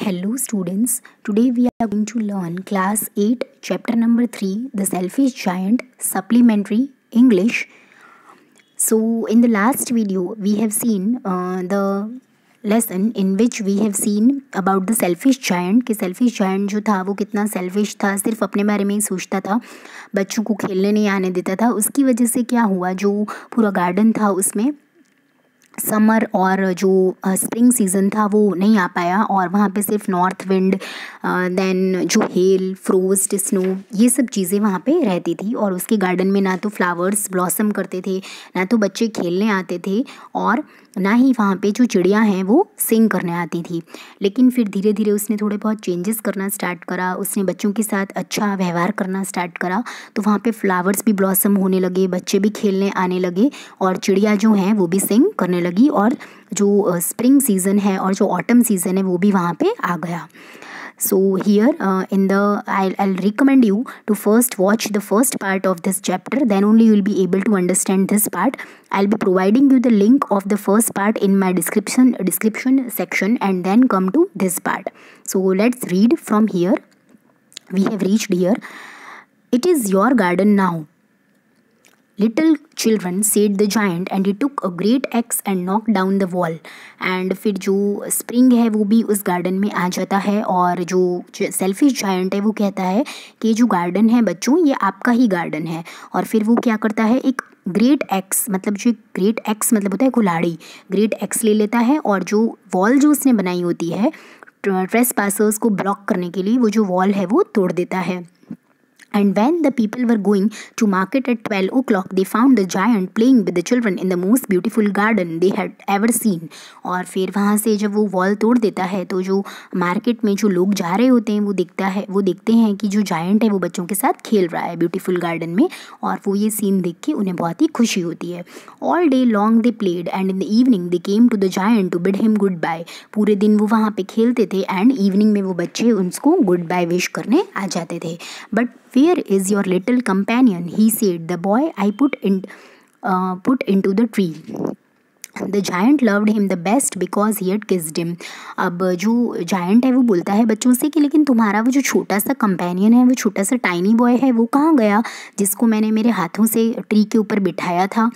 Hello students, today we are going to learn class 8 chapter number 3 The Selfish Giant supplementary English. So in the last video we have seen the lesson in which we have seen about the selfish giant कि selfish giant जो था वो कितना selfish था, सिर्फ अपने बारे में ही सोचता था, बच्चों को खेलने नहीं आने देता था। उसकी वजह से क्या हुआ, जो पूरा गार्डन था उसमें समर और जो स्प्रिंग सीज़न था वो नहीं आ पाया और वहाँ पे सिर्फ नॉर्थ विंड देन जो हेल फ्रोस्ट स्नो ये सब चीज़ें वहाँ पे रहती थी। और उसके गार्डन में ना तो फ्लावर्स ब्लॉसम करते थे, ना तो बच्चे खेलने आते थे और ना ही वहाँ पे जो चिड़िया हैं वो सिंग करने आती थी। लेकिन फिर धीरे धीरे उसने थोड़े बहुत चेंजेस करना स्टार्ट करा, उसने बच्चों के साथ अच्छा व्यवहार करना स्टार्ट करा, तो वहाँ पे फ्लावर्स भी ब्लॉसम होने लगे, बच्चे भी खेलने आने लगे और चिड़िया जो हैं वो भी सिंग करने लगी और जो स्प्रिंग सीज़न है और जो ऑटम सीज़न है वो भी वहाँ पे आ गया। So here I'll recommend you to first watch the first part of this chapter, then only you will be able to understand this part. I'll be providing you the link of the first part in my description section and then come to this part. So let's read from here. We have reached here. It is your garden now, little children, said the giant, and he took a great axe and knocked down the wall. And फिर जो spring है वो भी उस garden में आ जाता है और जो सेल्फिश जायंट है वो कहता है कि जो गार्डन है बच्चों ये आपका ही गार्डन है। और फिर वो क्या करता है, एक ग्रेट एक्स मतलब जो ग्रेट एक्स मतलब होता है कुल्हाड़ी, ग्रेट एक्स ले लेता है और जो वॉल जो उसने बनाई होती है ट्रेस पासर्स को ब्लॉक करने के लिए, वो जो वॉल है वो तोड़ देता है। And when the people were going to market at 12 o'clock, they found the giant playing with the children in the most beautiful garden they had ever seen. और फिर वहाँ से जब वो वॉल तोड़ देता है तो जो मार्केट में जो लोग जा रहे होते हैं वो देखते हैं कि जो जायंट है वो बच्चों के साथ खेल रहा है ब्यूटीफुल गार्डन में, और वो ये सीन देख के उन्हें बहुत ही खुशी होती है। All day long they played and in the evening they came to the giant to bid him goodbye. पूरे दिन वो वहाँ पे खेलते थे एंड इवनिंग में वो बच्चे उनको गुड बाय विश करने आ जाते थे। But Where is your little companion? He said. The boy I put into the tree. The giant loved him the best because he had kissed him. अब जो giant है वो बोलता है बच्चों से कि लेकिन तुम्हारा वो जो छोटा सा कंपेनियन है, वो छोटा सा टाइनी बॉय है, वो कहाँ गया जिसको मैंने मेरे हाथों से ट्री के ऊपर बिठाया था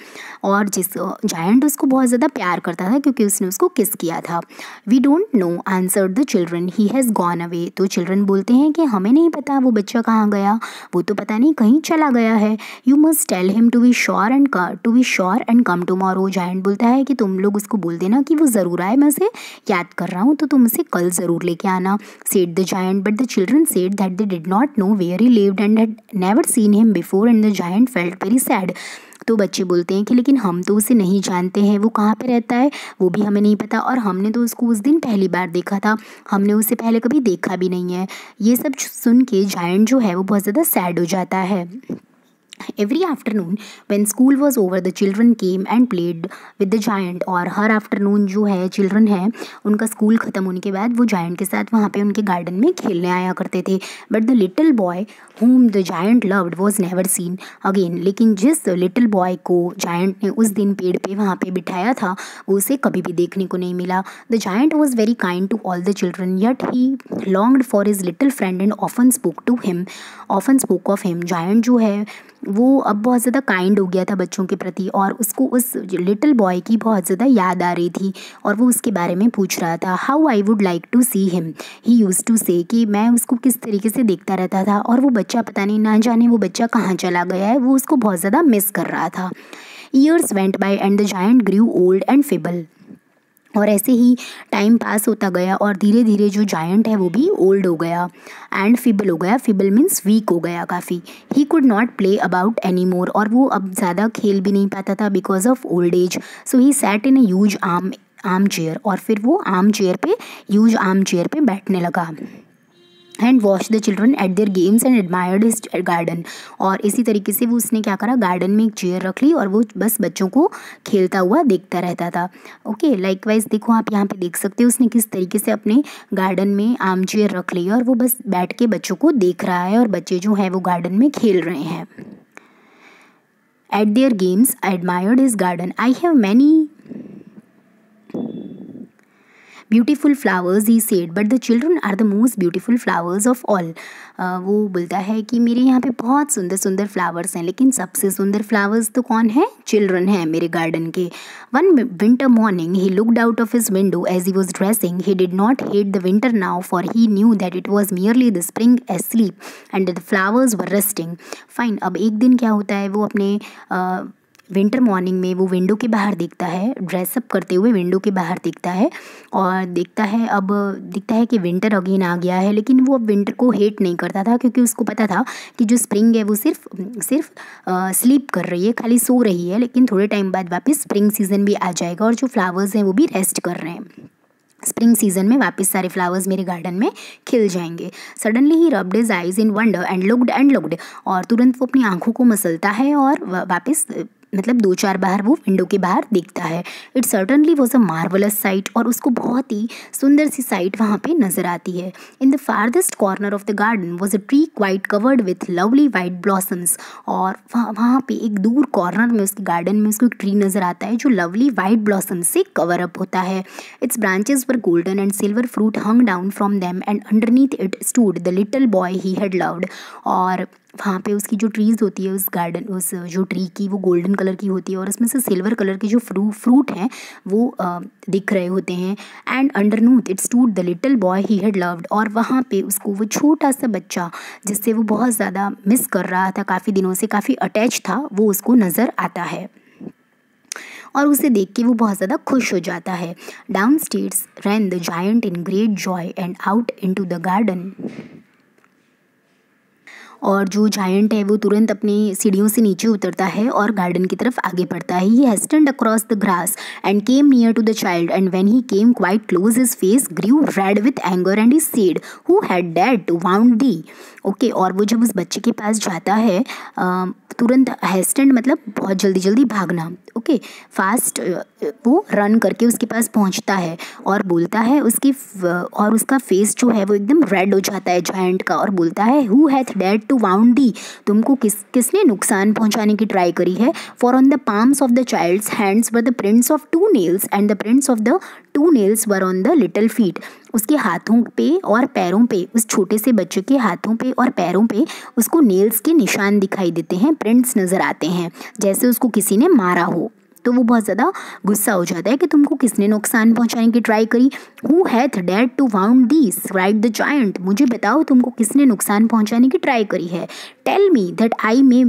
और जिस जायंट उसको बहुत ज़्यादा प्यार करता था क्योंकि उसने उसको किस किया था। We don't know answered the children, he has gone away. तो चिल्ड्रन बोलते हैं कि हमें नहीं पता वो बच्चा कहाँ गया, वो तो पता नहीं कहीं चला गया है। You must tell him to be sure and come tomorrow. Giant बोलता है कि तुम लोग उसको बोल देना कि वो ज़रूर आए, मैं उसे याद कर रहा हूँ तो तुम उसे कल ज़रूर लेके आना। Said the giant, but the children said that they did not know where he lived and had never seen him before and the giant felt very sad. तो बच्चे बोलते हैं कि लेकिन हम तो उसे नहीं जानते हैं, वो कहाँ पे रहता है वो भी हमें नहीं पता, और हमने तो उसको उस दिन पहली बार देखा था, हमने उसे पहले कभी देखा भी नहीं है। ये सब सुन के जायंट जो है वो बहुत ज़्यादा सैड हो जाता है। Every afternoon when school was over, the children came and played with the giant. और हर आफ्टरनून जो है चिल्ड्रन है उनका स्कूल ख़त्म होने के बाद वो जायंट के साथ वहाँ पे उनके गार्डन में खेलने आया करते थे। But the little boy whom the giant loved was never seen again. लेकिन जिस लिटिल बॉय को जायंट ने उस दिन पेड़ पे वहाँ पे बिठाया था वो उसे कभी भी देखने को नहीं मिला। The giant was very kind to all the children, yet he longed for his little friend and often spoke of him. Giant जो है वो अब बहुत ज़्यादा काइंड हो गया था बच्चों के प्रति और उसको उस लिटिल बॉय की बहुत ज़्यादा याद आ रही थी और वो उसके बारे में पूछ रहा था। How I would like to see him, he use to say, कि मैं उसको किस तरीके से देखता रहता था और वो बच्चा पता नहीं ना जाने वो बच्चा कहाँ चला गया है, वो उसको बहुत ज़्यादा मिस कर रहा था। Years went by and the giant grew old and feeble. और ऐसे ही टाइम पास होता गया और धीरे धीरे जो जायंट है वो भी ओल्ड हो गया एंड फिबल हो गया। फिबल मीन्स वीक हो गया काफ़ी। He could not play about any more, और वो अब ज़्यादा खेल भी नहीं पाता था because of old age. So he sat in a huge arm chair, और फिर वो ह्यूज आर्म चेयर पे बैठने लगा। And watch the children eight their games and admired his garden. और इसी तरीके से वो उसने क्या करा, गार्डन में एक चेयर रख ली और वो बस बच्चों को खेलता हुआ देखता रहता था। ओके, लाइकवाइज देखो आप यहाँ पे देख सकते हो उसने किस तरीके से अपने गार्डन में आर्म चेयर रख ली और वो बस बैठ के बच्चों को देख रहा है और बच्चे जो हैं वो गार्डन में खेल रहे हैं। At their games admired his garden, I have beautiful flowers he said, but the children are the most beautiful flowers of all. वो बोलता है कि मेरे यहाँ पे बहुत सुंदर सुंदर फ्लावर्स हैं, लेकिन सबसे सुंदर फ्लावर्स तो कौन है? चिल्ड्रन हैं मेरे गार्डन के। One winter morning he looked out of his window as he was dressing. He did not hate the winter now, for he knew that it was merely the spring asleep and the flowers were resting. Fine, अब एक दिन क्या होता है, वो अपने winter morning में वो विंडो के बाहर देखता है, ड्रेसअप करते हुए विंडो के बाहर देखता है और दिखता है कि विंटर अगेन आ गया है। लेकिन वो अब विंटर को हेट नहीं करता था, क्योंकि उसको पता था कि जो स्प्रिंग है वो सिर्फ स्लीप कर रही है, खाली सो रही है, लेकिन थोड़े टाइम बाद वापस स्प्रिंग सीजन भी आ जाएगा और जो फ्लावर्स हैं वो भी रेस्ट कर रहे हैं। स्प्रिंग सीजन में वापस सारे फ्लावर्स मेरे गार्डन में खिल जाएंगे। Suddenly he rubbed his eyes in wonder and looked, और तुरंत वो अपनी आंखों को मसलता है और वापस मतलब 2-4 बार वो विंडो के बाहर देखता है। It certainly was a marvellous site, और उसको बहुत ही सुंदर सी साइट वहाँ पे नज़र आती है। In the farthest corner of the garden was a tree quite covered with lovely white blossoms, और वहाँ पे एक दूर कॉर्नर में उसके गार्डन में उसको एक ट्री नज़र आता है जो लवली वाइट ब्लॉसम्स से कवर अप होता है। It's branches were golden and silver fruit hung down from them and underneath it stood the little boy he had loved. और वहाँ पे उसकी जो ट्रीज़ होती है उस जो ट्री की, वो गोल्डन कलर की होती है और उसमें से सिल्वर कलर के जो फ्रूट हैं वो दिख रहे होते हैं। And underneath it stood the little boy he had loved, और वहाँ पे उसको वो छोटा सा बच्चा जिससे वो बहुत ज़्यादा मिस कर रहा था, काफ़ी दिनों से काफ़ी अटैच था, वो उसको नज़र आता है और उसे देख के वो बहुत ज़्यादा खुश हो जाता है। Down stairs rain the giant in great Joy and out into the garden, और जो जायंट है वो तुरंत अपनी सीढ़ियों से नीचे उतरता है और गार्डन की तरफ आगे बढ़ता है। He hastened across the grass and came near to the child, and when he came quite close his face grew red with anger and he said, who had dared to wound thee. Okay, और वो जब उस बच्चे के पास जाता है, तुरंत हेस्टेंड मतलब बहुत जल्दी भागना, ओके, फास्ट वो रन करके उसके पास पहुंचता है और बोलता है और उसका फेस जो है वो एकदम रेड हो जाता है जायंट का, और बोलता है who hath dared to wound thee, तुमको किसने नुकसान पहुंचाने की ट्राई करी है। For on the palms of the child's hands were the prints of 2 nails and the prints of द 2 nails were on the little feet. उसके हाथों पे और पैरों पे, उस छोटे से बच्चे के हाथों पे और पैरों पे उसको नेल्स के निशान दिखाई देते हैं, प्रिंट्स नज़र आते हैं, जैसे उसको किसी ने मारा हो। तो वो बहुत ज़्यादा गुस्सा हो जाता है कि तुमको किसने नुकसान पहुंचाने की ट्राई करी। Who hath dared to wound thee, cried the giant, मुझे बताओ तुमको किसने नुकसान पहुंचाने की ट्राई करी है। Tell me that I may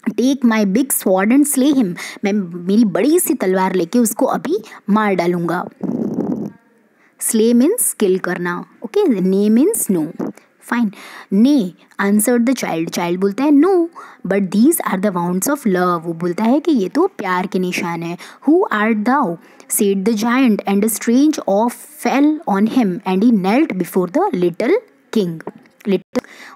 take my big sword and slay him, मैं मेरी बड़ी सी तलवार लेके उसको अभी मार डालूंगा। स्ले मीन्स किल करना, okay, nay means no. Fine, nay answered the child बोलता है no, but these are the wounds of love, वो बोलता है कि ये तो प्यार के निशान है। Who are thou, said the giant, and a strange awe fell on him and he knelt before the little king.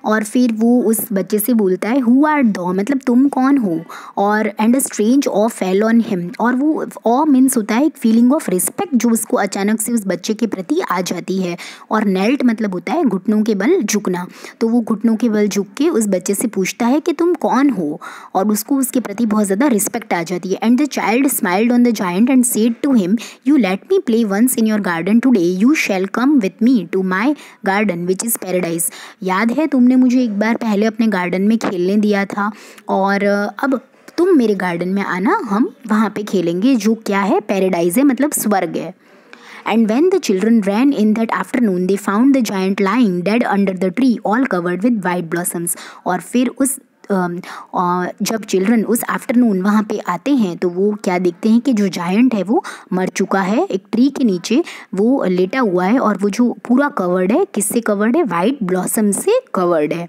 और फिर वो उस बच्चे से बोलता है हु आर दो, मतलब तुम कौन हो, और and a strange awe fell on him, और वो ऑ मीन्स होता है एक फीलिंग ऑफ रिस्पेक्ट जो उसको अचानक से उस बच्चे के प्रति आ जाती है, और नेल्ट मतलब होता है घुटनों के बल झुकना। तो वो घुटनों के बल झुक के उस बच्चे से पूछता है कि तुम कौन हो, और उसको उसके प्रति बहुत ज़्यादा रिस्पेक्ट आ जाती है। And the child smiled on the giant and said to him, you let me play once in your garden today, you shall come with me to my garden which is paradise. याद है तुमने मुझे एक बार पहले अपने garden में खेलने दिया था, और अब तुम मेरे गार्डन में आना, हम वहाँ पे खेलेंगे, जो क्या है, पैराडाइज है, मतलब स्वर्ग है। And when the children ran in that afternoon, they found the giant lying dead under the tree, all covered with white blossoms. और फिर जब चिल्ड्रन उस आफ्टरनून वहाँ पे आते हैं तो वो क्या देखते हैं कि जो जायंट है वो मर चुका है, एक ट्री के नीचे वो लेटा हुआ है, और वो जो पूरा कवर्ड है, किससे कवर्ड है, वाइट ब्लॉसम से कवर्ड है।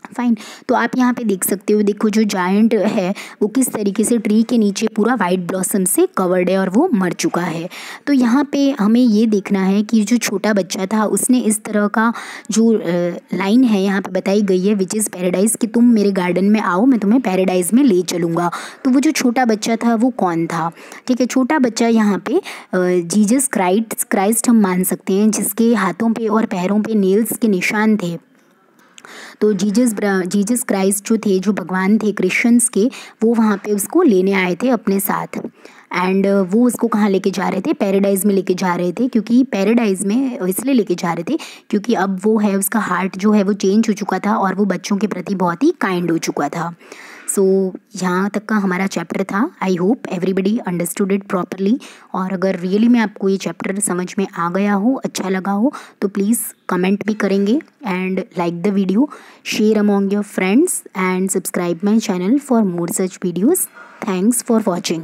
फाइन, तो आप यहाँ पे देख सकते हो, देखो जो जायंट है वो किस तरीके से ट्री के नीचे पूरा वाइट ब्लॉसम से कवर्ड है और वो मर चुका है। तो यहाँ पे हमें ये देखना है कि जो छोटा बच्चा था उसने इस तरह का जो लाइन है यहाँ पे बताई गई है विच इज़ पैराडाइज, कि तुम मेरे गार्डन में आओ, मैं तुम्हें पैराडाइज में ले चलूँगा। तो वो जो छोटा बच्चा था वो कौन था? ठीक है, छोटा बच्चा यहाँ पे जीसस क्राइस्ट हम मान सकते हैं, जिसके हाथों पे और पैरों पे नेल्स के निशान थे। तो जीसस क्राइस्ट जो थे, जो भगवान थे क्रिश्चियंस के, वो वहाँ पे उसको लेने आए थे अपने साथ। एंड वो उसको कहाँ लेके जा रहे थे, पैराडाइज में लेके जा रहे थे, क्योंकि पैराडाइज में इसलिए लेके जा रहे थे क्योंकि अब वो है उसका हार्ट जो है वो चेंज हो चुका था और वो बच्चों के प्रति बहुत ही काइंड हो चुका था। सो यहाँ तक का हमारा चैप्टर था। I hope everybody understood it properly. और अगर रियली में आपको ये चैप्टर समझ में आ गया हो, अच्छा लगा हो, तो प्लीज़ कमेंट भी करेंगे and like the video, share among your friends and subscribe my channel for more such videos. Thanks for watching.